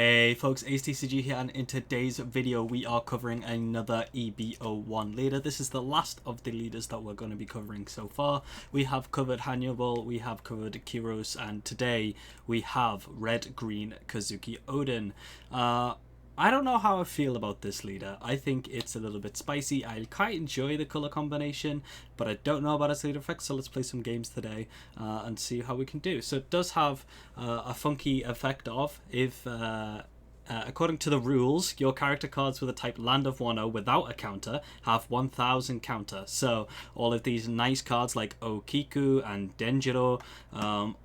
Hey folks, ACG here, and in today's video we are covering another EB01 leader. This is the last of the leaders that we're going to be covering so far. We have covered Hannibal, we have covered Kiros, and today we have Red Green Kazuki Oden. I don't know how I feel about this leader. I think it's a little bit spicy. I quite enjoy the color combination, but I don't know about its leader effect, so let's play some games today and see how we can do. So it does have a funky effect of if according to the rules, your character cards with a type Land of Wano without a counter have 1000 counter. So all of these nice cards like Okiku and Denjiro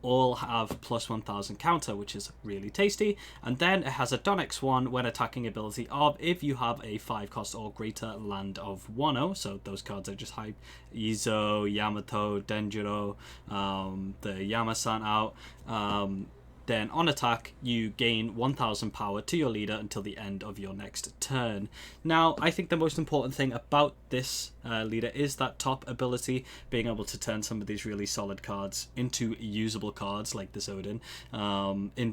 all have plus 1000 counter, which is really tasty. And then it has a Don X1 when attacking ability of if you have a 5 cost or greater Land of Wano. So those cards are just hype. Izo, Yamato, Denjiro, the Yama-san out. Then on attack, you gain 1000 power to your leader until the end of your next turn. Now, I think the most important thing about this leader is that top ability, being able to turn some of these really solid cards into usable cards like this Oden,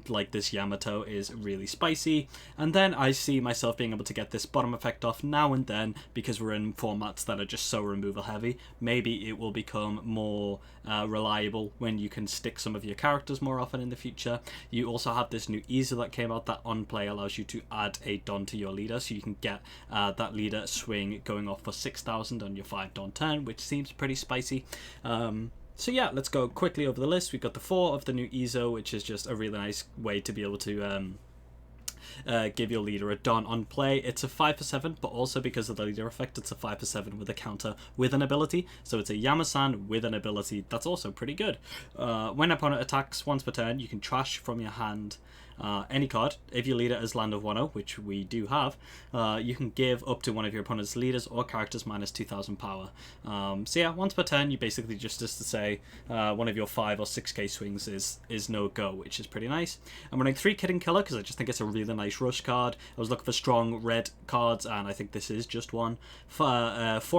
like this Yamato is really spicy. And then I see myself being able to get this bottom effect off now and then because we're in formats that are just so removal heavy. Maybe it will become more reliable when you can stick some of your characters more often in the future. You also have this new Izo that came out that on play allows you to add a Don to your leader, so you can get that leader swing going off for 6000 on your 5 Don turn, which seems pretty spicy. So yeah, let's go quickly over the list. We've got the 4 of the new Izo, which is just a really nice way to be able to give your leader a Don on play. It's a 5 for 7, but also because of the leader effect, it's a 5 for 7 with a counter with an ability. So it's a Yama-san with an ability that's also pretty good. When opponent attacks once per turn, you can trash from your hand any card. If your leader is Land of Wano, which we do have, you can give up to one of your opponent's leaders or characters minus 2000 power. So yeah, once per turn, you basically just to say one of your 5 or 6k swings is no go, which is pretty nice. I'm running 3 Kid and Killer because I just think it's a really nice rush card. I was looking for strong red cards, and I think this is just one. 4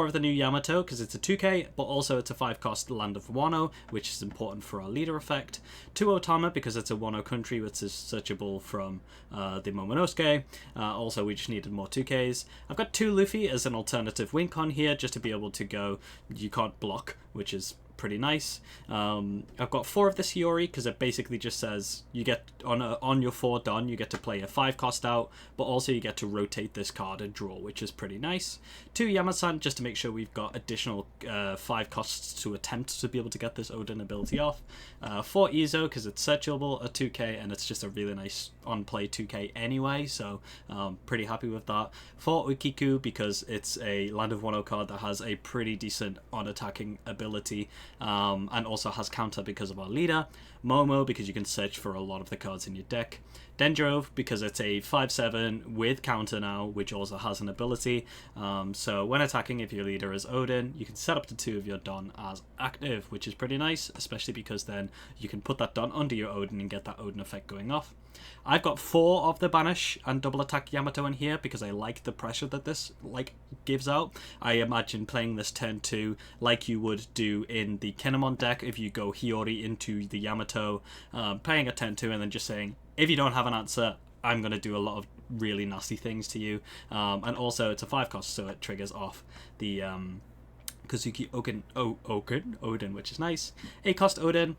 of the new Yamato because it's a 2k, but also it's a 5 cost Land of Wano, which is important for our leader effect. 2 Otama because it's a Wano country, which is searchable from the Momonosuke. Also, we just needed more 2Ks. I've got 2 Luffy as an alternative win con here, just to be able to go, you can't block, which is pretty nice. I've got 4 of this Hiyori because it basically just says you get on your 4 Don, you get to play a 5 cost out, but also you get to rotate this card and draw, which is pretty nice. 2 Yama-san just to make sure we've got additional 5 costs to attempt to be able to get this Oden ability off. 4 Izo because it's searchable, a 2k, and it's just a really nice on play 2k anyway, so pretty happy with that. 4 Ukiku because it's a Land of Wano card that has a pretty decent on attacking ability, and also has counter because of our leader. Momo because you can search for a lot of the cards in your deck. Denjiro because it's a 5/7 with counter now, which also has an ability. So when attacking, if your leader is Oden, you can set up to 2 of your Don as active, which is pretty nice, especially because then you can put that Don under your Oden and get that Oden effect going off. I've got 4 of the Banish and double attack Yamato in here because I like the pressure that this gives out. I imagine playing this turn 2 like you would do in the Kinemon deck if you go Hiyori into the Yamato, playing a turn 2 and then just saying, if you don't have an answer, I'm going to do a lot of really nasty things to you. And also it's a 5 cost, so it triggers off the Kazuki Oden, which is nice. 8 cost Oden.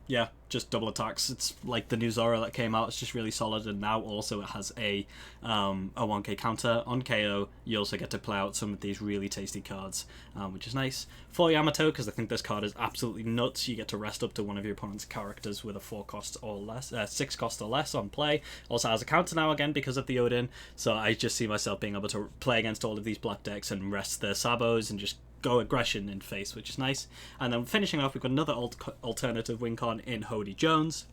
Yeah, just double attacks. It's like the new Zora that came out. It's just really solid, and now also it has a 1k counter on KO. You also get to play out some of these really tasty cards, which is nice. 4 Yamato because I think this card is absolutely nuts. You get to rest up to one of your opponent's characters with a 4 cost or less, 6 cost or less on play. Also has a counter now again because of the Oden. So I just see myself being able to play against all of these black decks and rest their sabos and just go aggression in face, which is nice. And then finishing off, we've got another alternative win con in Hody Jones,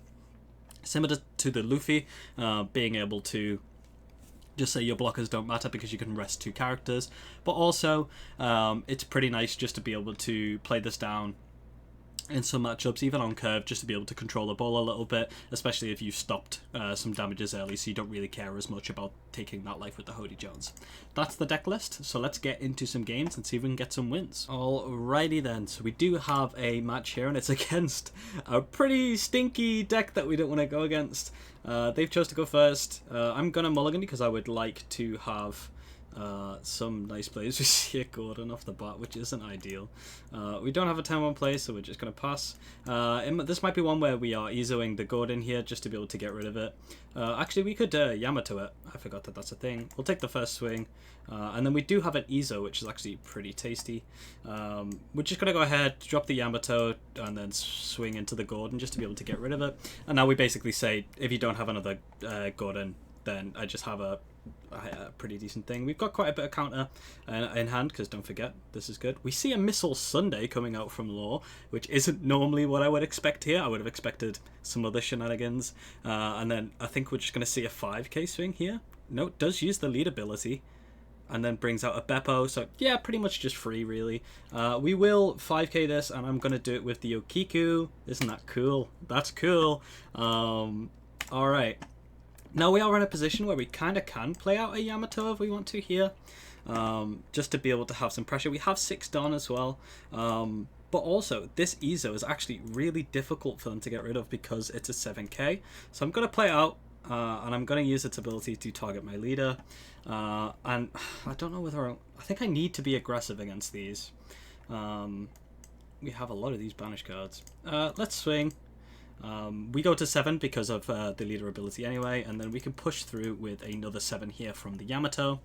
similar to the Luffy, being able to just say your blockers don't matter because you can rest 2 characters, but also it's pretty nice just to be able to play this down in some matchups, even on curve, just to be able to control the ball a little bit, especially if you've stopped some damages early, so you don't really care as much about taking that life with the Hody Jones. That's the deck list, so let's get into some games and see if we can get some wins. Alrighty then, so we do have a match here, and it's against a pretty stinky deck that we don't want to go against. They've chose to go first. I'm going to mulligan because I would like to have some nice plays. We see a Gordon off the bat, which isn't ideal. We don't have a 10-1 play, so we're just going to pass. This might be one where we are EZOing the Gordon here just to be able to get rid of it. Actually, we could Yamato it. I forgot that that's a thing. We'll take the first swing. And then we do have an EZO, which is actually pretty tasty. We're just going to go ahead, drop the Yamato, and then swing into the Gordon just to be able to get rid of it. And now we basically say, if you don't have another Gordon, then I just have a pretty decent thing. We've got quite a bit of counter in hand, because don't forget, this is good. We see a Missile Sunday coming out from Law, which isn't normally what I would expect here. I would have expected some other shenanigans. And then I think we're just going to see a 5k swing here. No, it does use the lead ability. And then brings out a Beppo, so yeah, pretty much just free, really. We will 5k this, and I'm going to do it with the Okiku. Isn't that cool? That's cool. Alright. Now we are in a position where we kind of can play out a Yamato if we want to here. Just to be able to have some pressure. We have 6 Don as well. But also, this EZO is actually really difficult for them to get rid of because it's a 7k. So I'm going to play it out. And I'm going to use its ability to target my leader. And I don't know whether I think I need to be aggressive against these. We have a lot of these banish cards. Let's swing. We go to 7 because of the leader ability anyway, and then we can push through with another 7 here from the Yamato,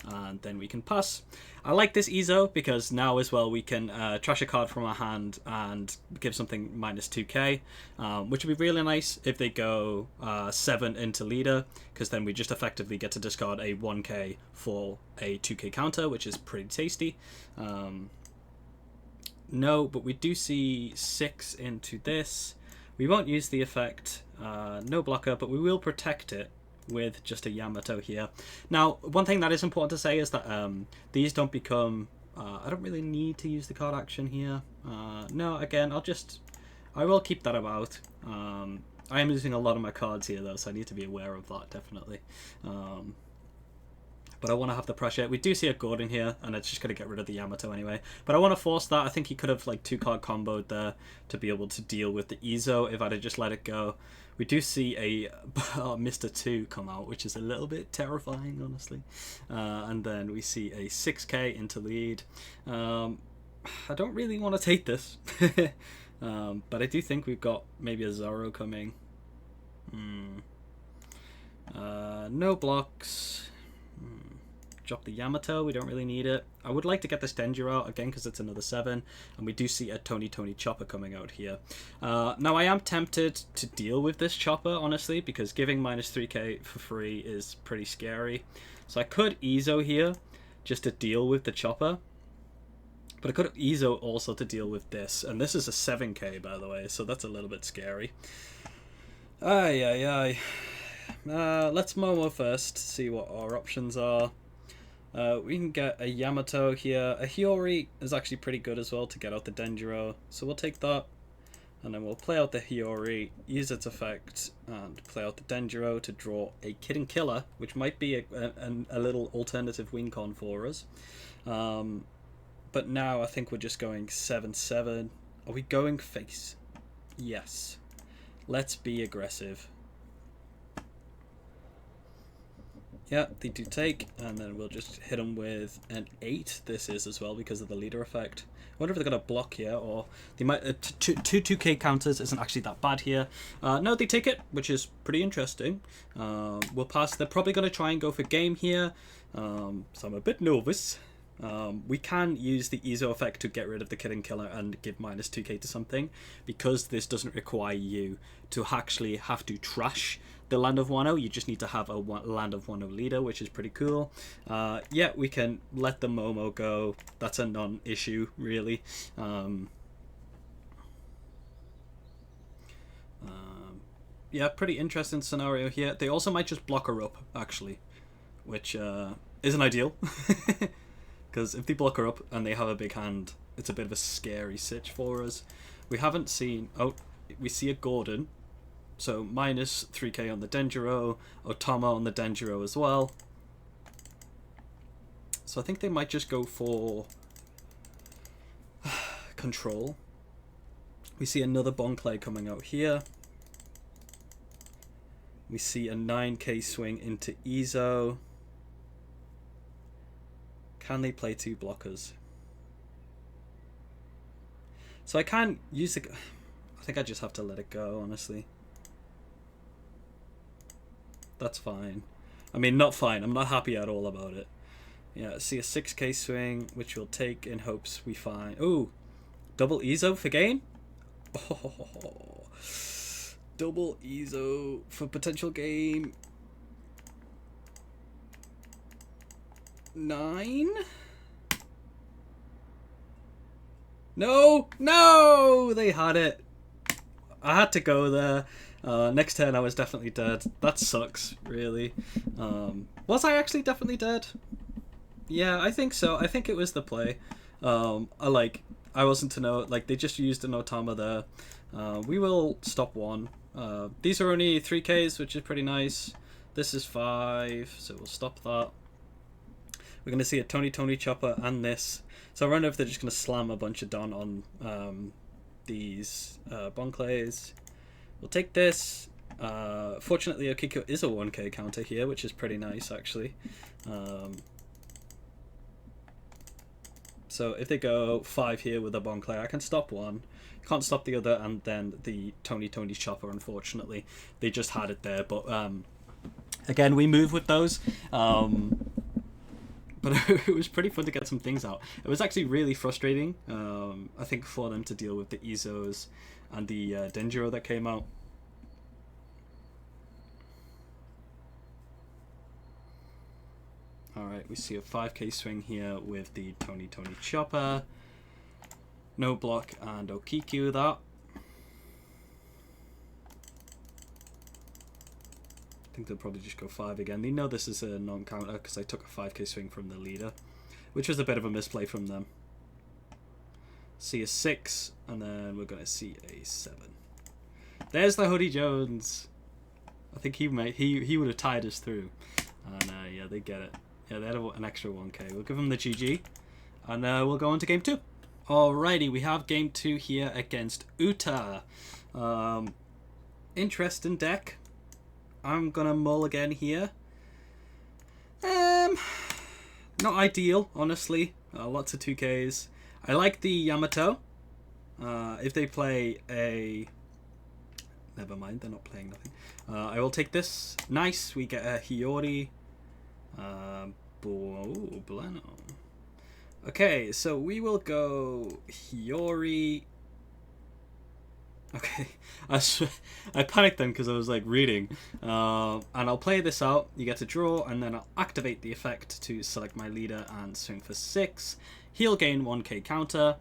and then we can pass. I like this EZO because now as well we can trash a card from our hand and give something minus 2k, which would be really nice if they go 7 into leader, because then we just effectively get to discard a 1k for a 2k counter, which is pretty tasty. No, but we do see 6 into this. We won't use the effect, no blocker, but we will protect it with just a Yamato here. Now, one thing that is important to say is that these don't become... I don't really need to use the card action here. No, again, I will keep that about. I am losing a lot of my cards here, though, so I need to be aware of that, definitely. But I want to have the pressure. We do see a Gordon here, and it's just going to get rid of the Yamato anyway. But I want to force that. I think he could have like 2-card comboed there to be able to deal with the EZO if I'd have just let it go. We do see a Mr. 2 come out, which is a little bit terrifying, honestly. And then we see a 6k into lead. I don't really want to take this. But I do think we've got maybe a Zoro coming. No blocks. Drop the Yamato, we don't really need it. I would like to get this Denji out again because it's another 7, and we do see a Tony Chopper coming out here. Now I am tempted to deal with this Chopper, honestly, because giving minus 3k for free is pretty scary. So I could EZO here just to deal with the Chopper, but I could EZO also to deal with this, and this is a 7k by the way, so that's a little bit scary. Let's Momo first, see what our options are. We can get a Yamato here. A Hiyori is actually pretty good as well to get out the Denjiro, so we'll take that, and then we'll play out the Hiyori, use its effect, and play out the Denjiro to draw a Kid Killer, which might be a little alternative win con for us. But now I think we're just going 7-7. Are we going face? Yes. Let's be aggressive. Yeah, they do take, and then we'll just hit them with an 8. This is as well because of the leader effect. I wonder if they're going to block here, or they might... 2k counters isn't actually that bad here. No, they take it, which is pretty interesting. We'll pass. They're probably going to try and go for game here, so I'm a bit nervous. We can use the EZO effect to get rid of the Kid Killer and give minus 2k to something, because this doesn't require you to actually have to trash the Land of Wano. You just need to have a Land of Wano leader, which is pretty cool. Yeah, we can let the Momo go. That's a non-issue, really. Yeah, pretty interesting scenario here. They also might just block her up, actually, which isn't ideal. Because if they block her up and they have a big hand, it's a bit of a scary sitch for us. We haven't seen... Oh, we see a Gordon. So minus 3k on the Denjiro. Otama on the Denjiro as well. So I think they might just go for... control. We see another Bonclay coming out here. We see a 9k swing into Izo. Can they play 2 blockers? So I can't use the... I think I just have to let it go, honestly. That's fine. I mean, not fine. I'm not happy at all about it. Yeah, see a 6k swing, which we'll take in hopes we find... Ooh, double Izo for game? Oh, double Izo for potential game. 9? No! No! They had it. I had to go there. Next turn I was definitely dead. That sucks, really. Was I actually definitely dead? Yeah, I think so. I think it was the play. I wasn't to know, like, they just used an Otama there. We will stop 1. These are only 3Ks, which is pretty nice. This is 5, so we'll stop that. We're going to see a Tony chopper and this. So I wonder if they're just going to slam a bunch of Don on these Bonclays. We'll take this. Fortunately, Okiko is a 1k counter here, which is pretty nice, actually. So if they go 5 here with a Bonclay, I can stop 1. Can't stop the other, and then the Tony chopper, unfortunately. They just had it there, but again, we move with those. But it was pretty fun to get some things out. It was actually really frustrating, I think, for them to deal with the Izos and the Denjiro that came out. Alright, we see a 5k swing here with the Tony chopper. No block and Okiku that. I think they'll probably just go 5 again. They know this is a non-counter because I took a 5k swing from the leader, which was a bit of a misplay from them. See a 6, and then we're going to see a 7. There's the Hoodie Jones. I think he would have tied us through. And yeah, they get it. Yeah, they had an extra 1k. We'll give them the GG, and we'll go on to game 2. Alrighty, we have game 2 here against Uta. Interesting deck. I'm gonna mull again here. Not ideal, honestly. Lots of 2Ks. I like the Yamato. If they play a... Never mind, they're not playing nothing. I will take this. Nice, we get a Hiyori. Bueno. Okay, so we will go Hiyori. Okay, I panicked then because I was like reading. And I'll play this out. You get to draw, and then I'll activate the effect to select my leader and swing for 6. He'll gain 1k counter.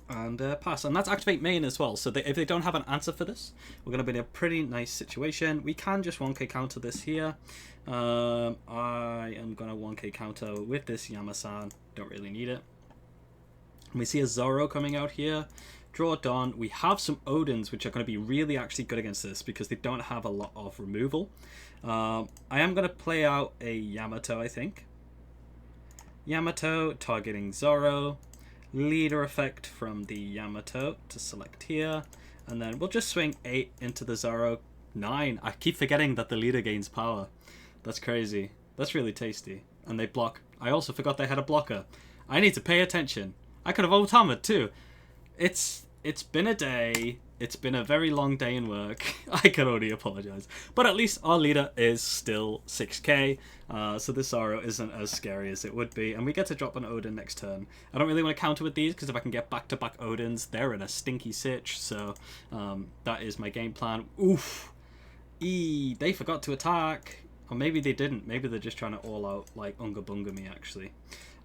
And pass. And that's activate main as well. So if they don't have an answer for this, we're going to be in a pretty nice situation. We can just 1k counter this here. I am going to 1k counter with this Yamasan. Don't really need it. And we see a Zoro coming out here. Draw Don. We have some Odens, which are going to be really actually good against this because they don't have a lot of removal. I am going to play out a Yamato, I think. Yamato targeting Zoro. Leader effect from the Yamato to select here, and then we'll just swing 8 into the Zoro. 9. I keep forgetting that the leader gains power. That's crazy. That's really tasty. And they block. I also forgot they had a blocker. I need to pay attention. I could have Otama too. It's been a day. It's been a very long day in work. I can only apologize. But at least our leader is still 6k. So this Zoro isn't as scary as it would be. And we get to drop an Oden next turn. I don't really want to counter with these because if I can get back-to-back Odens, they're in a stinky sitch. So that is my game plan. Oof. They forgot to attack. Or maybe they didn't. Maybe they're just trying to all-out like Unga Bunga me, actually.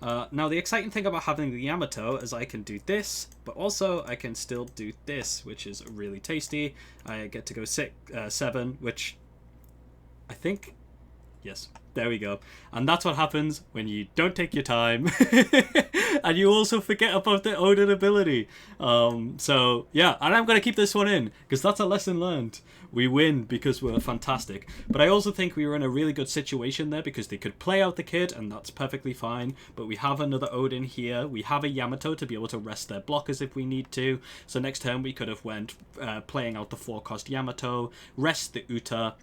Now, the exciting thing about having the Yamato is I can do this, but also I can still do this, which is really tasty. I get to go 7, which I think Yes, there we go. And that's what happens when you don't take your time. And you also forget about the Oden ability. So, yeah, and I'm going to keep this one in, because that's a lesson learned. We win because we're fantastic. But I also think we were in a really good situation there, because they could play out the kid, and that's perfectly fine. But we have another Oden here. We have a Yamato to be able to rest their blockers if we need to. So next turn we could have went playing out the 4-cost Yamato, rest the Uta,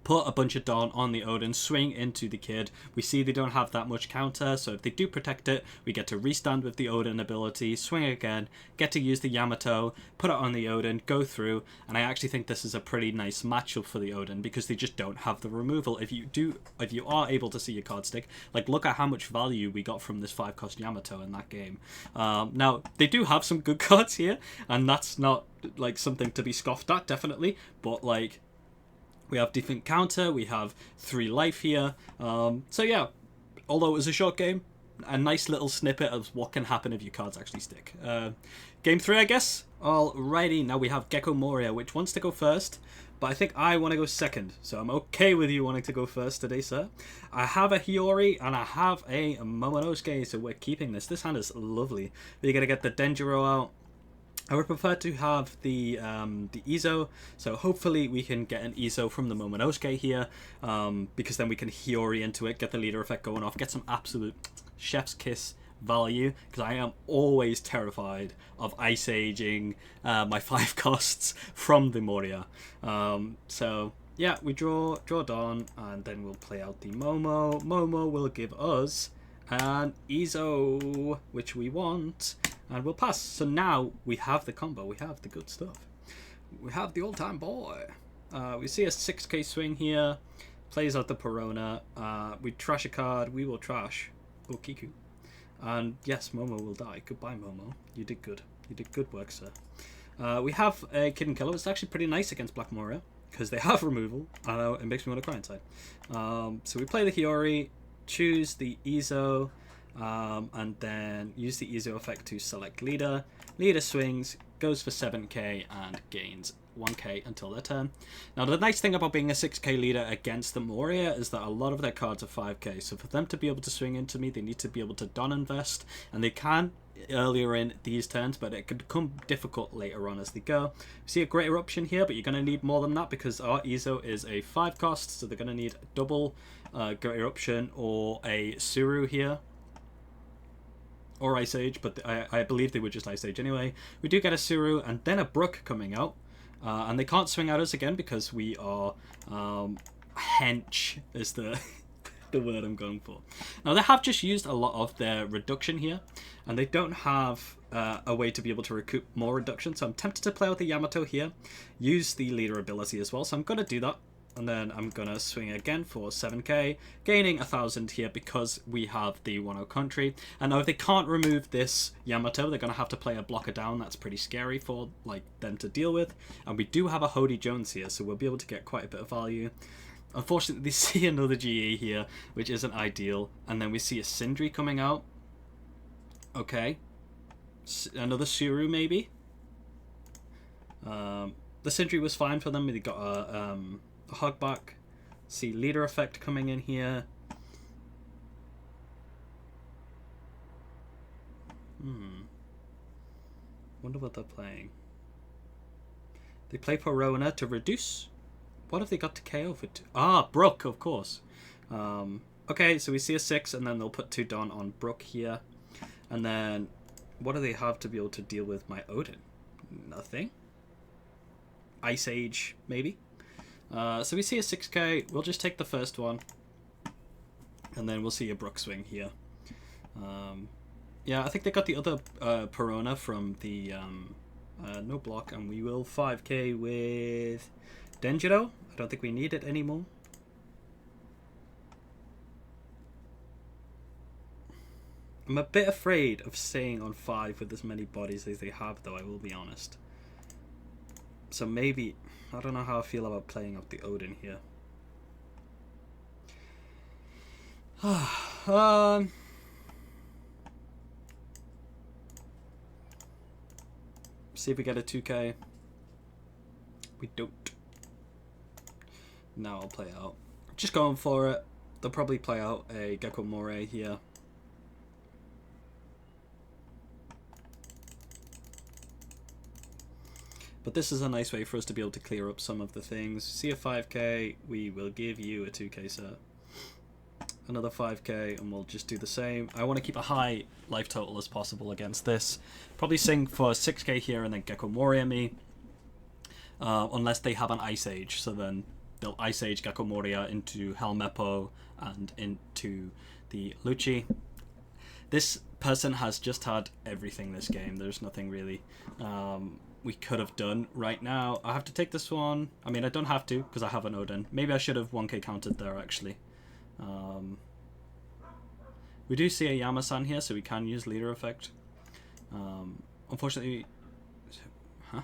put a bunch of Dawn on the Oden, swing into the kid. We see they don't have that much counter, so if they do protect it, we get to restand with the Oden ability, swing again, get to use the Yamato, put it on the Oden, go through, and I actually think this is a pretty nice matchup for the Oden, because they just don't have the removal. If you are able to see your card stick, like, look at how much value we got from this 5-cost Yamato in that game. Now, they do have some good cards here, and that's not, like, something to be scoffed at, definitely, but, like, we have different counter, we have 3 life here. So yeah, although it was a short game, a nice little snippet of what can happen if your cards actually stick. Game 3, I guess? Alrighty, now we have Gecko Moria, which wants to go first, but I think I want to go second, so I'm okay with you wanting to go first today, sir. I have a Hiyori, and I have a Momonosuke, so we're keeping this. This hand is lovely. We're going to get the Denjiro out. I would prefer to have the Izo, so hopefully we can get an Izo from the Momonosuke here, because then we can Hiyori into it, get the leader effect going off, get some absolute chef's kiss value, because I am always terrified of Ice Aging my 5 costs from the Moria. So yeah, we draw Dawn, and then we'll play out the Momo. Momo will give us an Izo, which we want. And we'll pass. So now we have the combo. We have the good stuff. We have the old-time boy. We see a 6k swing here. Plays out the Perona. We trash a card. We will trash Okiku. And yes, Momo will die. Goodbye, Momo. You did good. You did good work, sir. We have a Kid Killer. It's actually pretty nice against Black Moria, because they have removal. I know, it makes me want to cry inside. So we play the Hiyori. Choose the Izo. And then use the Izo effect to select leader. Leader swings, goes for 7k, and gains 1k until their turn. Now, the nice thing about being a 6k leader against the Moria is that a lot of their cards are 5k, so for them to be able to swing into me, they need to be able to Don invest, and they can earlier in these turns, but it could become difficult later on as they go. We see a Great Eruption here, but you're going to need more than that, because our Izo is a 5 cost, so they're going to need double Great Eruption or a Suru here. Or Ice Age, but I believe they were just Ice Age anyway. We do get a Suru and then a Brook coming out. And they can't swing at us again because we are... hench is the word I'm going for. Now, they have just used a lot of their reduction here. And they don't have a way to be able to recoup more reduction. So I'm tempted to play with the Yamato here. Use the leader ability as well. So I'm going to do that. And then I'm going to swing again for 7k, gaining 1,000 here because we have the 1-0 country. And now if they can't remove this Yamato, they're going to have to play a blocker down. That's pretty scary for them to deal with. And we do have a Hody Jones here, so we'll be able to get quite a bit of value. Unfortunately, they see another GE here, which isn't ideal. And then we see a Sindri coming out. Okay. Another Suru, maybe? The Sindri was fine for them. They got a... hug back. See leader effect coming in here. Wonder what they're playing. They play Perona to reduce. What have they got to KO for 2? Brook, of course. Okay, so we see a 6, and then they'll put 2 Dawn on Brook here. And then, what do they have to be able to deal with my Oden? Nothing. Ice Age, maybe? So we see a 6k, we'll just take the first one, and then we'll see a Brook swing here. Yeah, I think they got the other Perona from the no block, and we will 5k with Denjiro. I don't think we need it anymore. I'm a bit afraid of staying on 5 with as many bodies as they have, though, I will be honest. So maybe... I don't know how I feel about playing up the Oden here. See if we get a 2k. We don't. Now I'll play out Just going for it. They'll probably play out a Gecko Moria here. But this is a nice way for us to be able to clear up some of the things. See a 5k, we will give you a 2k set. Another 5k, and we'll just do the same. I want to keep a high life total as possible against this. Probably sing for 6k here and then Gecko Moria me. Unless they have an Ice Age, so then they'll Ice Age Gecko Moria into Helmeppo and into the Lucci. This person has just had everything this game. There's nothing really we could have done right now. I have to take this one. I mean, I don't have to because I have an Oden. Maybe I should have 1k counted there actually. We do see a Yama-san here, so we can use leader effect. Unfortunately, huh?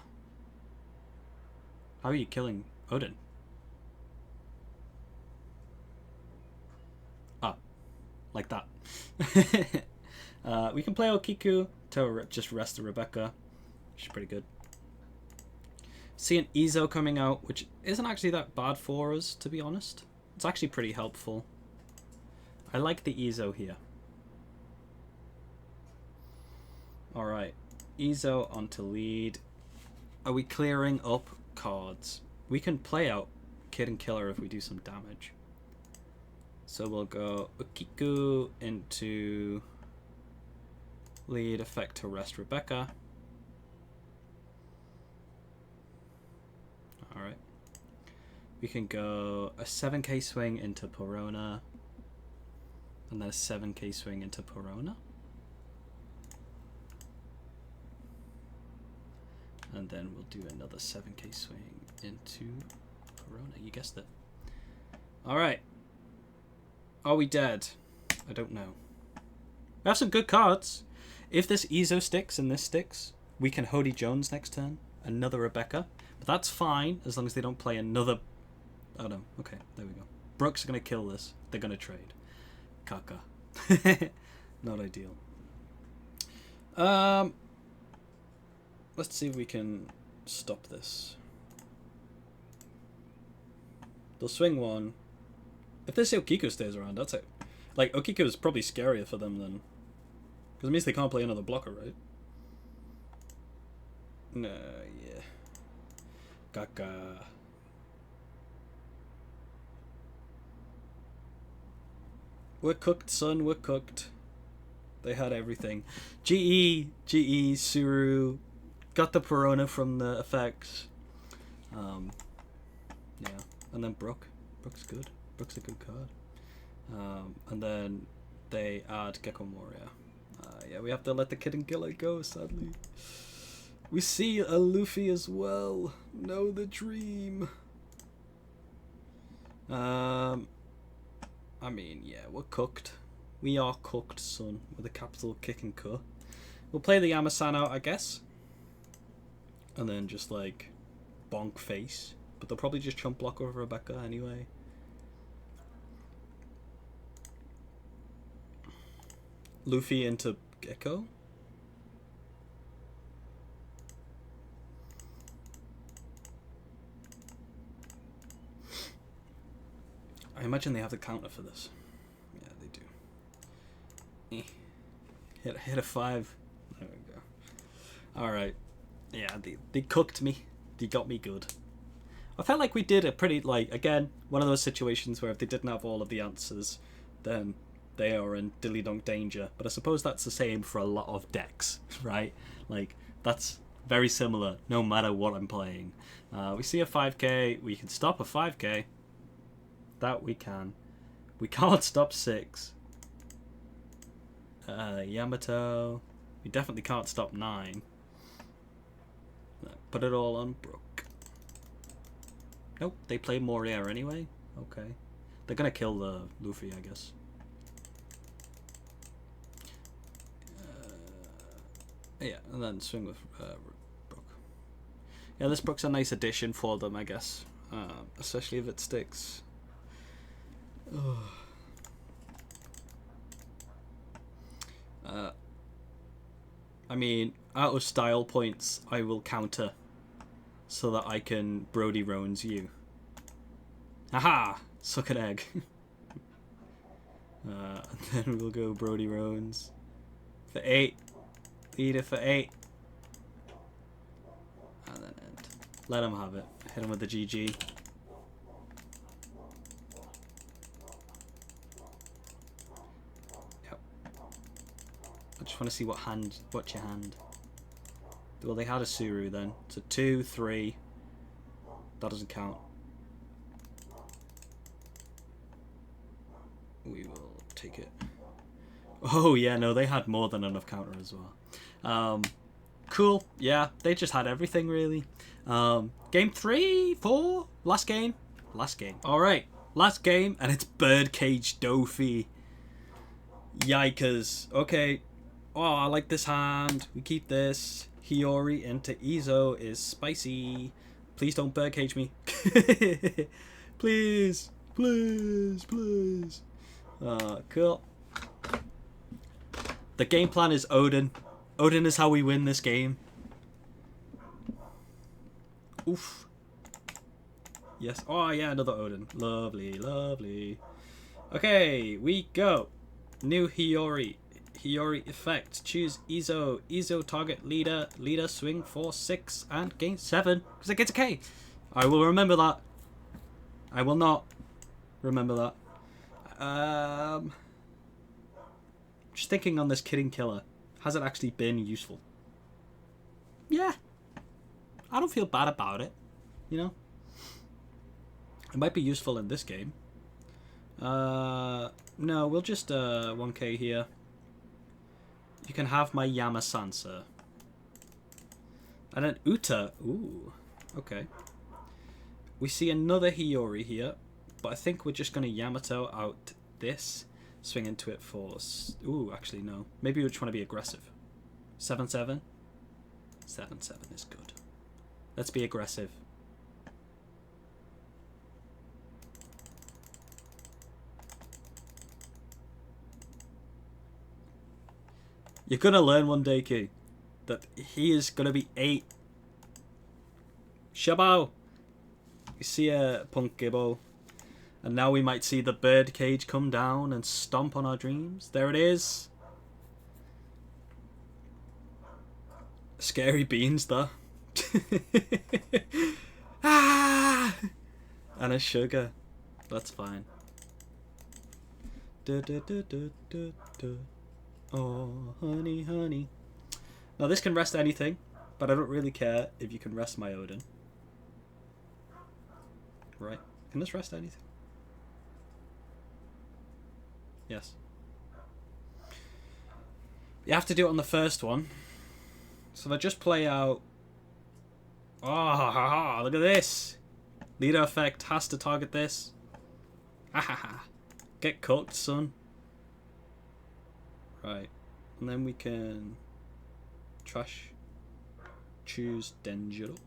How are you killing Oden? Ah, like that. We can play Okiku to just rest the Rebecca. She's pretty good. See an Izo coming out, which isn't actually that bad for us, to be honest. It's actually pretty helpful. I like the Izo here. Alright, Izo onto lead. Are we clearing up cards? We can play out Kid and Killer if we do some damage. So we'll go Okiku into lead effect to rest Rebecca. Alright. We can go a 7k swing into Perona. And then a 7k swing into Perona. And then we'll do another 7k swing into Perona. You guessed it. Alright. Are we dead? I don't know. We have some good cards. If this Izo sticks and this sticks, we can Hody Jones next turn. Another Rebecca. But that's fine as long as they don't play another... Oh no. Okay, there we go. Brooks are going to kill this. They're going to trade. Kaka. Not ideal. Let's see if we can stop this. They'll swing one. If this Okiku stays around, that's it. Like, Okiku is probably scarier for them than... Because it means they can't play another blocker, right? No, yeah. Kaka. We're cooked, son. We're cooked. They had everything. GE, Suru. Got the Perona from the effects. Yeah. And then Brook. Brook's good. Brook's a good card. And then they add Gecko Moria. Yeah, we have to let the Kid and Killer go, sadly. We see a Luffy as well. No, the dream. I mean, yeah, we're cooked. We are cooked, son, with a capital kick and cut. We'll play the Yama-san out, I guess. And then just, like, bonk face. But they'll probably just chump block over Rebecca anyway. Luffy into Gecko. I imagine they have the counter for this. Yeah, they do. Hit a 5. There we go. Alright. Yeah, they cooked me. They got me good. I felt like we did a pretty, like, again, one of those situations where if they didn't have all of the answers, then they are in dilly-dunk danger. But I suppose that's the same for a lot of decks, right? Like, that's very similar no matter what I'm playing. We see a 5k. We can stop a 5k. That we can. We can't stop 6. Yamato. We definitely can't stop 9. Put it all on Brook. Nope, they play Moria anyway. Okay. They're gonna kill the Luffy, I guess. Yeah, and then swing with Brook. Yeah, this Brook's a nice addition for them, I guess. Especially if it sticks. I mean, out of style points, I will counter so that I can Brody Rones you. Haha! Suck an egg. And then we'll go Brody Roans for 8. Leader for 8. And then end. Let him have it. Hit him with the GG. Yep. I just want to see what's your hand. Well, they had a Suru then. So 2, 3. That doesn't count. We will take it. Oh yeah, no, they had more than enough counter as well. Cool. Yeah, they just had everything really. Game 3, 4, last game. All right, last game, and it's Birdcage Doffy. Yikers. Okay. Oh, I like this hand. We keep this. Hiyori into Izo is spicy. Please don't birdcage me. Please. Cool. The game plan is Oden. Oden is how we win this game. Oof. Yes. Oh yeah, another Oden. Lovely. Okay, we go. New Hiyori. Hiyori effect. Choose Izo. Izo target leader. Leader swing for 6 and gain 7 because it gets a K. I will remember that. I will not remember that. Just thinking on this Kidding Killer. Has it actually been useful? Yeah. I don't feel bad about it. You know? It might be useful in this game. No, we'll just 1k here. You can have my Yama Sansa. And an Uta. Ooh. Okay. We see another Hiyori here. But I think we're just going to Yamato out this. Swing into it for... Ooh, actually, no. Maybe we just want to be aggressive. 7-7? 7-7 is good. Let's be aggressive. You're going to learn one day, Key, that he is going to be 8. Shabao! You see a Punk Gibbo. And now we might see the birdcage come down and stomp on our dreams. There it is. Scary beans, though. Ah! And a sugar. That's fine. Oh, honey. Now this can rest anything, but I don't really care if you can rest my Oden. Right. Can this rest anything? Yes. You have to do it on the first one. So if I just play out... Oh, look at this. Leader effect has to target this. Get cooked, son. Right. And then we can... Trash. Choose Denjiro.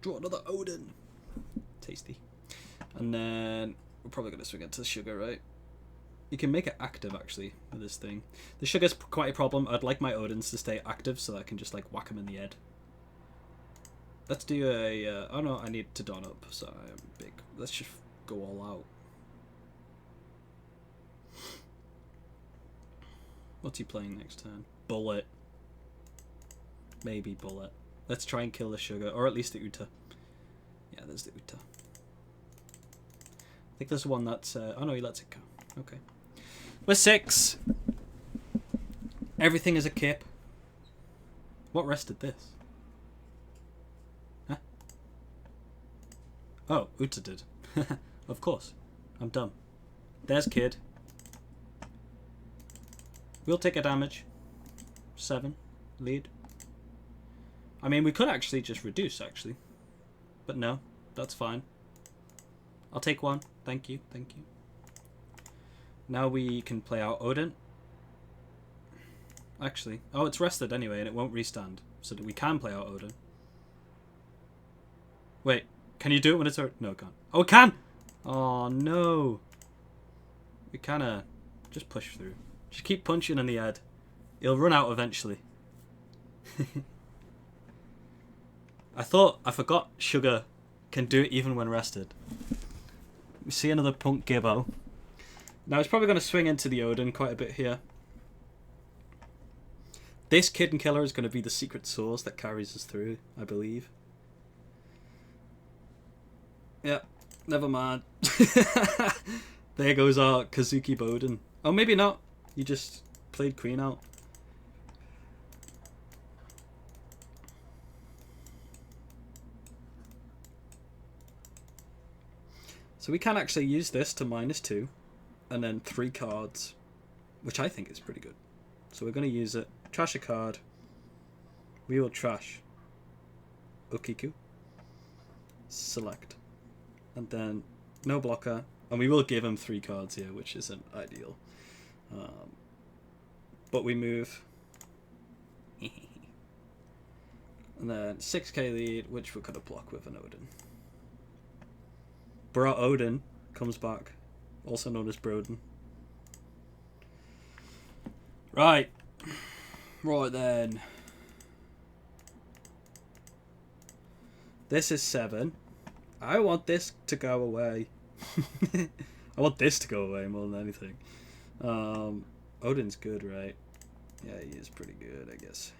Draw another Oden. Tasty. And then... We're probably going to swing into the sugar, right? You can make it active, actually, with this thing. The sugar's quite a problem. I'd like my Odins to stay active so that I can just, like, whack them in the head. Let's do a... oh, no, I need to don up, so I'm big. Let's just go all out. What's he playing next turn? Bullet. Maybe Bullet. Let's try and kill the sugar, or at least the Uta. Yeah, there's the Uta. I think there's one that's... oh, no, he lets it go. Okay. We're 6. Everything is a kip. What rested this? Huh? Oh, Uta did. Of course. I'm dumb. There's Kid. We'll take a damage. 7. Lead. I mean, we could actually just reduce, actually. But no, that's fine. I'll take 1. Thank you. Now we can play out Oden. Actually, oh, it's rested anyway, and it won't restand, so that we can play out Oden. Wait, can you do it when it's... No, it can't. Oh, it can! Oh, no. We kind of just push through. Just keep punching in the head. It'll run out eventually. I forgot Sugar can do it even when rested. We see another Punk Gibbo. Now he's probably going to swing into the Oden quite a bit here. This Kid and Killer is going to be the secret source that carries us through, I believe. Yep, never mind. There goes our Kazuki Boden. Oh, maybe not. You just played Queen out. So we can actually use this to -2 and then 3 cards, which I think is pretty good. So we're going to use it. Trash a card. We will trash Okiku. Select. And then no blocker. And we will give him 3 cards here, which isn't ideal. But we move. And then 6k lead, which we're going to block with an Oden. Bro Oden comes back, also known as Broden. Right. Right then. This is 7. I want this to go away. I want this to go away more than anything. Odin's good, right? Yeah, he is pretty good, I guess.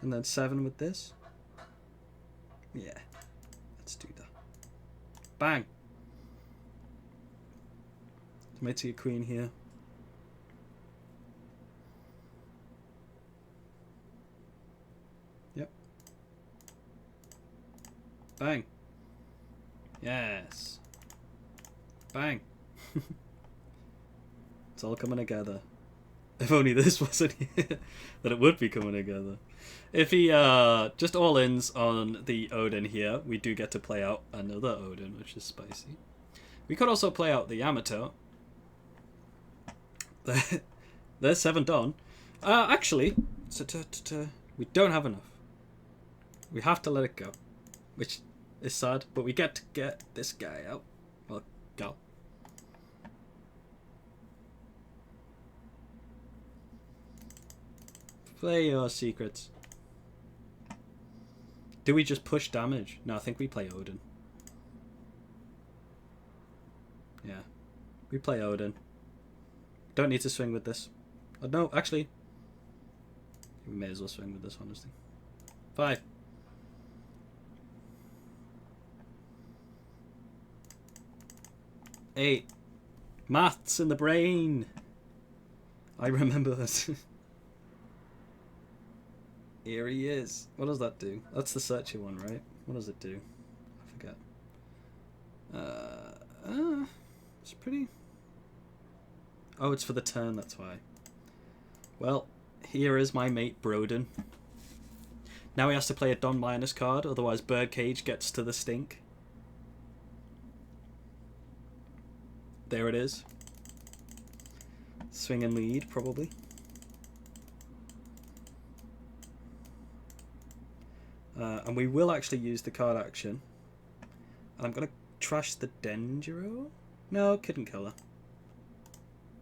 And then 7 with this. Yeah. Let's do that. Bang! Might see a queen here. Yep. Bang! Yes! Bang! It's all coming together. If only this wasn't here, then it would be coming together. If he just all-ins on the Oden here, we do get to play out another Oden, which is spicy. We could also play out the Yamato. There's 7 done. Actually, we don't have enough. We have to let it go, which is sad, but we get to get this guy out. Well, go. Play your secrets. Do we just push damage? No, I think we play Oden. Yeah. We play Oden. Don't need to swing with this. Oh, no, actually. We may as well swing with this, honestly. 5. Eight. Maths in the brain. I remember this. Here he is. What does that do? That's the searchy one, right? What does it do? I forget. It's pretty... Oh, it's for the turn, that's why. Well, here is my mate Broden. Now he has to play a Don minus card, otherwise Birdcage gets to the stink. There it is. Swing and lead, probably. And we will actually use the card action. And I'm going to trash the Denjiro? No, Kid and Killer.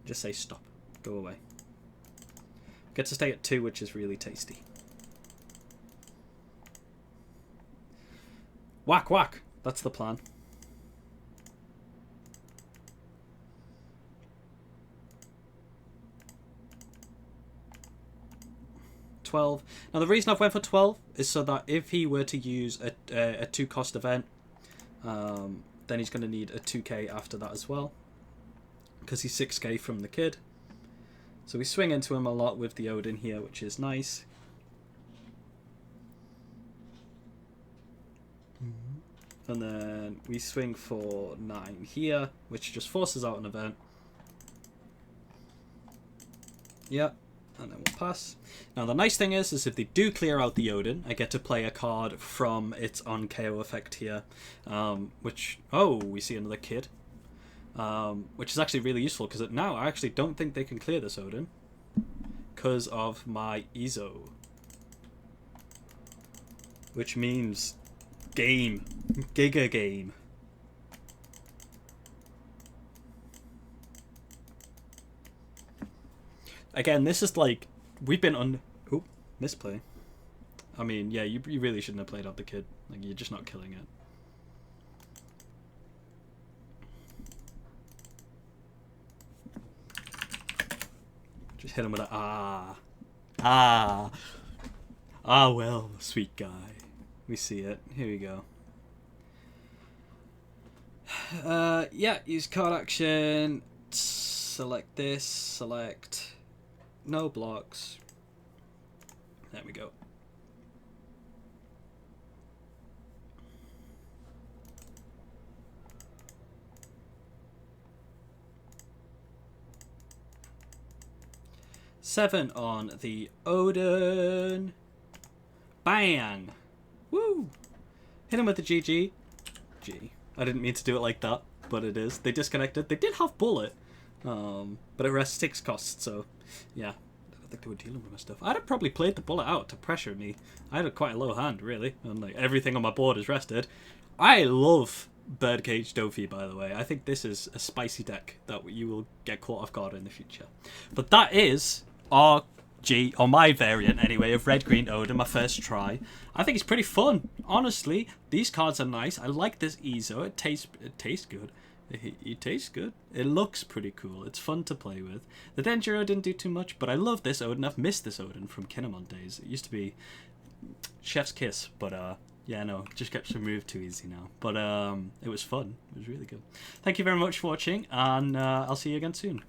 Just say stop. Go away. Get to stay at 2, which is really tasty. Whack, whack. That's the plan. Now the reason I've went for 12 is so that if he were to use a 2-cost event, then he's going to need a 2k after that as well, because he's 6k from the kid. So we swing into him a lot with the Oden here, which is nice. And then we swing for 9 here, which just forces out an event. Yep. And then we'll pass. Now the nice thing is if they do clear out the Oden, I get to play a card from its on KO effect here, which, oh, we see another kid, which is actually really useful, because now I actually don't think they can clear this Oden because of my Izo, which means game, Giga game. Again, this is like, we've been on... Oh, misplay. I mean, yeah, you really shouldn't have played out the kid. Like, you're just not killing it. hit him with a ah. Ah, well, sweet guy. We see it. Here we go. Yeah, use card action. Select this. Select no blocks. There we go. Seven on the Oden. Bang! Woo! Hit him with the GG. G. I didn't mean to do it like that, but it is. They disconnected. They did have bullet, but it rests 6 costs, so yeah. I don't think they were dealing with my stuff. I'd have probably played the bullet out to pressure me. I had quite a low hand, really, and like everything on my board is rested. I love Birdcage Doffy, by the way. I think this is a spicy deck that you will get caught off guard in the future. But that is our or my variant anyway, of Red Green Oden, my first try. I think it's pretty fun, honestly. These cards are nice. I like this EZO. It tastes good. It tastes good. It looks pretty cool. It's fun to play with. The Denjiro didn't do too much, but I love this Oden. I've missed this Oden from Kinemon days. It used to be chef's kiss, but yeah, no, it just gets removed too easy now. But it was fun. It was really good. Thank you very much for watching, and I'll see you again soon.